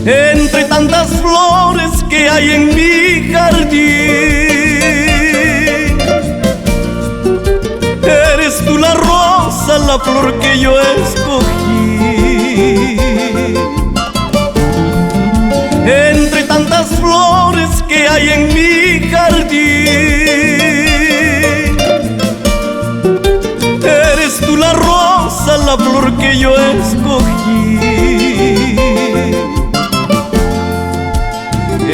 Entre tantas flores que hay en mi jardín, eres tú la rosa, la flor que yo escogí. Entre tantas flores que hay en mi jardín, eres tú la rosa, la flor que yo escogí.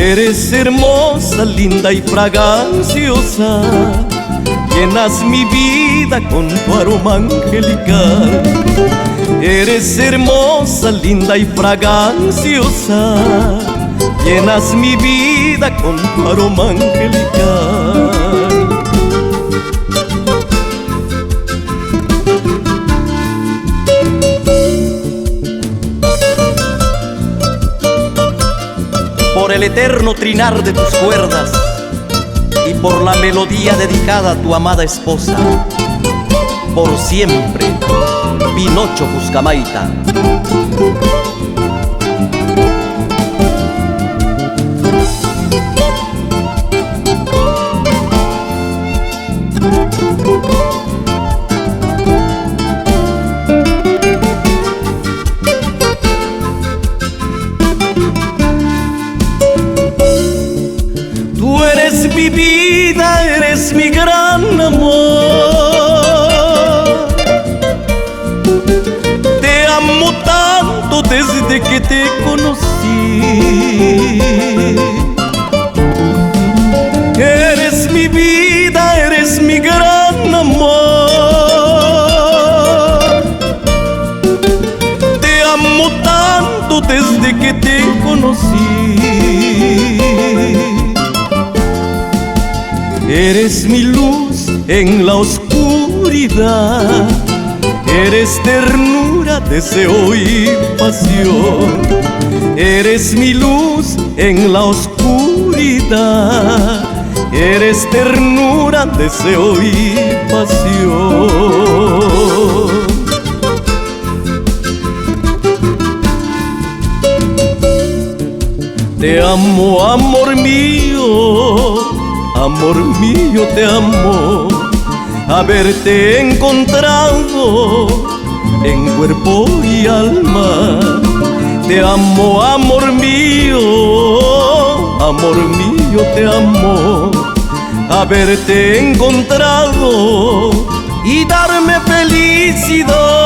Eres hermosa, linda y fraganciosa, llenas mi vida con tu aroma angelical. Eres hermosa, linda y fraganciosa, llenas mi vida con tu aroma angelical. Por el eterno trinar de tus cuerdas y por la melodía dedicada a tu amada esposa, por siempre, Pinocho Buscamaita. Tú eres mi vida, eres mi gran amor. Te amo tanto desde que te conocí. Eres mi vida, eres mi gran amor. Te amo tanto desde que te conocí. Eres mi luz en la oscuridad, eres ternura, deseo y pasión. Eres mi luz en la oscuridad, eres ternura, deseo y pasión. Te amo, amor mío, amor mío, te amo, haberte encontrado en cuerpo y alma. Te amo, amor mío, te amo, haberte encontrado y darme felicidad.